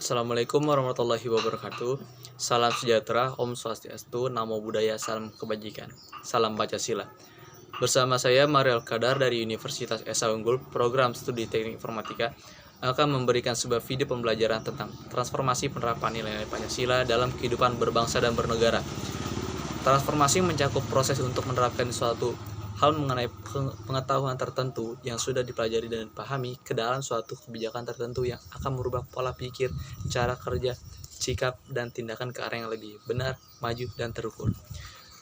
Assalamualaikum warahmatullahi wabarakatuh. Salam sejahtera, Om Swastiastu, Namo Buddhaya, Salam Kebajikan. Salam Pancasila. Bersama saya Mariel Kadar dari Universitas Esa Unggul, Program Studi Teknik Informatika, akan memberikan sebuah video pembelajaran tentang transformasi penerapan nilai-nilai Pancasila dalam kehidupan berbangsa dan bernegara. Transformasi mencakup proses untuk menerapkan suatu hal mengenai pengetahuan tertentu yang sudah dipelajari dan dipahami ke dalam suatu kebijakan tertentu yang akan merubah pola pikir, cara kerja, sikap, dan tindakan ke arah yang lebih benar, maju, dan terukur.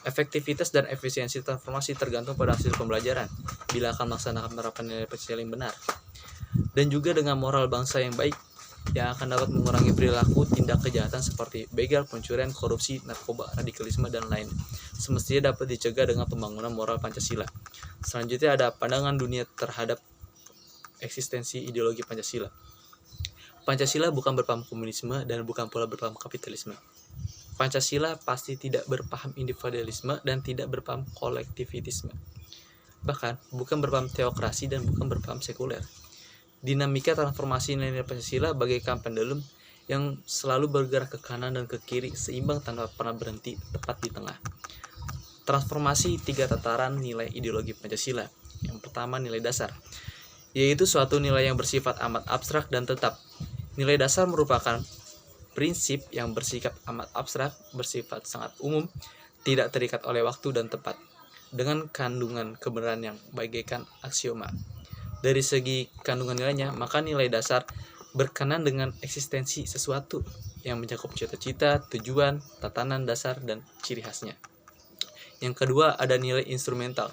Efektivitas dan efisiensi transformasi tergantung pada hasil pembelajaran, bila akan melaksanakan penerapan nilai Pancasila yang benar, dan juga dengan moral bangsa yang baik, yang akan dapat mengurangi perilaku tindak kejahatan seperti begal, pencurian, korupsi, narkoba, radikalisme, dan lain. Semestinya dapat dicegah dengan pembangunan moral Pancasila. Selanjutnya ada pandangan dunia terhadap eksistensi ideologi Pancasila. Pancasila bukan berpaham komunisme dan bukan pula berpaham kapitalisme. Pancasila pasti tidak berpaham individualisme dan tidak berpaham kolektivitisme. Bahkan bukan berpaham teokrasi dan bukan berpaham sekuler. Dinamika transformasi nilai-nilai Pancasila bagaikan pendulum yang selalu bergerak ke kanan dan ke kiri seimbang tanpa pernah berhenti tepat di tengah. Transformasi tiga tataran nilai ideologi Pancasila. Yang pertama, nilai dasar, yaitu suatu nilai yang bersifat amat abstrak dan tetap. Nilai dasar merupakan prinsip yang bersikap amat abstrak, bersifat sangat umum, tidak terikat oleh waktu dan tempat, dengan kandungan kebenaran yang bagaikan aksioma. Dari segi kandungan nilainya, maka nilai dasar berkenan dengan eksistensi sesuatu yang mencakup cita-cita, tujuan, tatanan dasar, dan ciri khasnya. Yang kedua, ada nilai instrumental,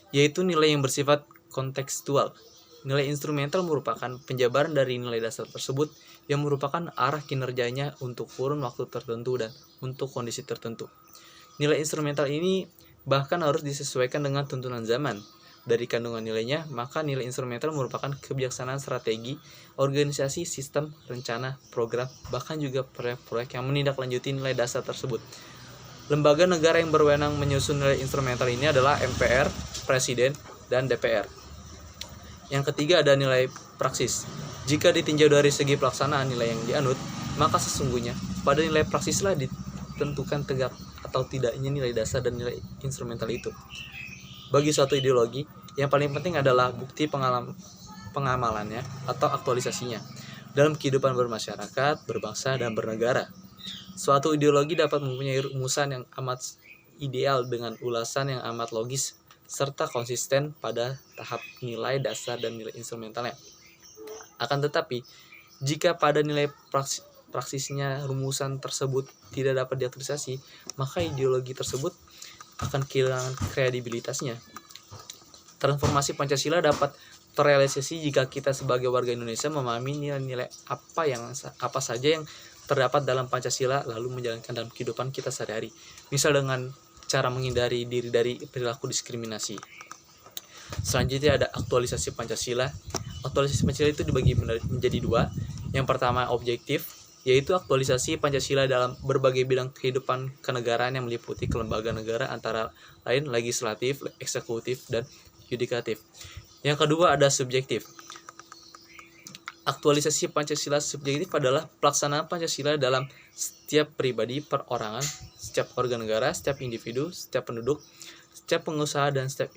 yaitu nilai yang bersifat kontekstual. Nilai instrumental merupakan penjabaran dari nilai dasar tersebut yang merupakan arah kinerjanya untuk kurun waktu tertentu dan untuk kondisi tertentu. Nilai instrumental ini bahkan harus disesuaikan dengan tuntunan zaman. Dari kandungan nilainya, maka nilai instrumental merupakan kebijaksanaan strategi, organisasi, sistem, rencana, program, bahkan juga proyek-proyek yang menindaklanjuti nilai dasar tersebut. Lembaga negara yang berwenang menyusun nilai instrumental ini adalah MPR, Presiden, dan DPR. Yang ketiga ada nilai praksis. Jika ditinjau dari segi pelaksanaan nilai yang dianut, maka sesungguhnya pada nilai praksislah ditentukan tegak atau tidaknya nilai dasar dan nilai instrumental itu. Bagi suatu ideologi, yang paling penting adalah bukti pengamalannya atau aktualisasinya dalam kehidupan bermasyarakat, berbangsa, dan bernegara. Suatu ideologi dapat mempunyai rumusan yang amat ideal dengan ulasan yang amat logis serta konsisten pada tahap nilai dasar dan nilai instrumentalnya. Akan tetapi, jika pada nilai praksisnya rumusan tersebut tidak dapat diaktualisasi, maka ideologi tersebut akan kehilangan kredibilitasnya. Transformasi Pancasila dapat terrealisasi jika kita sebagai warga Indonesia memahami nilai-nilai apa saja yang terdapat dalam Pancasila lalu menjalankan dalam kehidupan kita sehari-hari. Misal dengan cara menghindari diri dari perilaku diskriminasi. Selanjutnya ada aktualisasi Pancasila. Aktualisasi Pancasila itu dibagi menjadi dua. Yang pertama objektif, yaitu aktualisasi Pancasila dalam berbagai bidang kehidupan kenegaraan yang meliputi kelembagaan negara antara lain legislatif, eksekutif, dan yudikatif. Yang kedua ada subjektif. Aktualisasi Pancasila subjektif adalah pelaksanaan Pancasila dalam setiap pribadi, perorangan, setiap organ negara, setiap individu, setiap penduduk, setiap pengusaha, dan setiap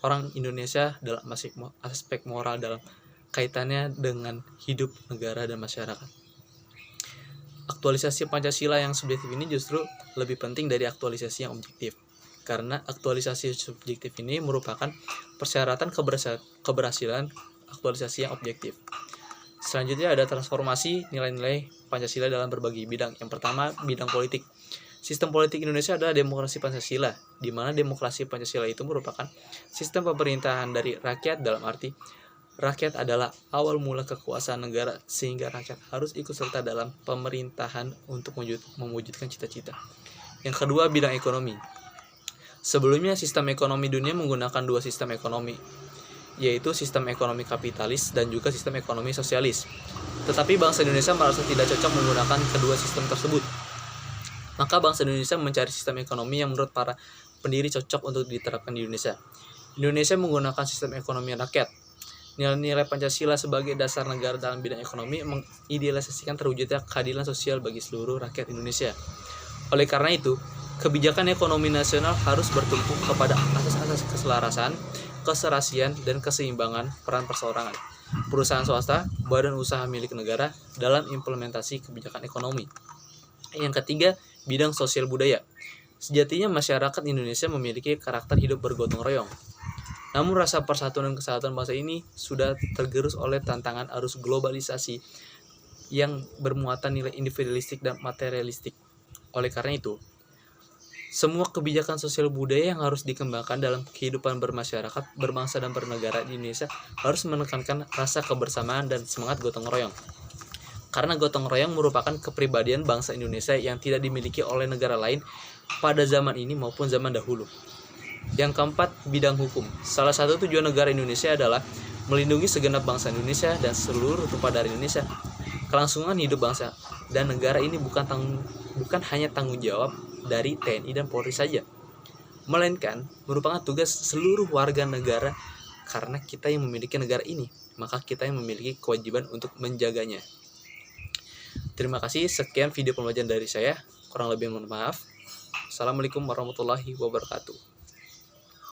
orang Indonesia dalam aspek moral dalam kaitannya dengan hidup negara dan masyarakat. Aktualisasi Pancasila yang subjektif ini justru lebih penting dari aktualisasi yang objektif, karena aktualisasi subjektif ini merupakan persyaratan keberhasilan aktualisasi yang objektif. Selanjutnya ada transformasi nilai-nilai Pancasila dalam berbagai bidang. Yang pertama, bidang politik. Sistem politik Indonesia adalah demokrasi Pancasila, di mana demokrasi Pancasila itu merupakan sistem pemerintahan dari rakyat dalam arti rakyat adalah awal mula kekuasaan negara, sehingga rakyat harus ikut serta dalam pemerintahan untuk mewujudkan cita-cita. Yang kedua, bidang ekonomi. Sebelumnya, sistem ekonomi dunia menggunakan dua sistem ekonomi, yaitu sistem ekonomi kapitalis dan juga sistem ekonomi sosialis. Tetapi bangsa Indonesia merasa tidak cocok menggunakan kedua sistem tersebut. Maka bangsa Indonesia mencari sistem ekonomi yang menurut para pendiri cocok untuk diterapkan di Indonesia. Indonesia menggunakan sistem ekonomi rakyat. Nilai-nilai Pancasila sebagai dasar negara dalam bidang ekonomi mengidealisasikan terwujudnya keadilan sosial bagi seluruh rakyat Indonesia. Oleh karena itu, kebijakan ekonomi nasional harus bertumpu kepada asas-asas keselarasan, keserasian, dan keseimbangan peran perseorangan, perusahaan swasta, badan usaha milik negara dalam implementasi kebijakan ekonomi. Yang ketiga, bidang sosial budaya. Sejatinya masyarakat Indonesia memiliki karakter hidup bergotong royong. Namun rasa persatuan dan kesatuan bangsa ini sudah tergerus oleh tantangan arus globalisasi yang bermuatan nilai individualistik dan materialistik. Oleh karena itu, semua kebijakan sosial budaya yang harus dikembangkan dalam kehidupan bermasyarakat, berbangsa, dan bernegara di Indonesia harus menekankan rasa kebersamaan dan semangat gotong royong. Karena gotong royong merupakan kepribadian bangsa Indonesia yang tidak dimiliki oleh negara lain pada zaman ini maupun zaman dahulu. Yang keempat, bidang hukum. Salah satu tujuan negara Indonesia adalah melindungi segenap bangsa Indonesia dan seluruh tumpah darah Indonesia. Kelangsungan hidup bangsa dan negara ini bukan hanya tanggung jawab dari TNI dan Polri saja, melainkan merupakan tugas seluruh warga negara. Karena kita yang memiliki negara ini, maka kita yang memiliki kewajiban untuk menjaganya. Terima kasih, sekian video pembelajaran dari saya. Kurang lebih mohon maaf. Assalamualaikum warahmatullahi wabarakatuh.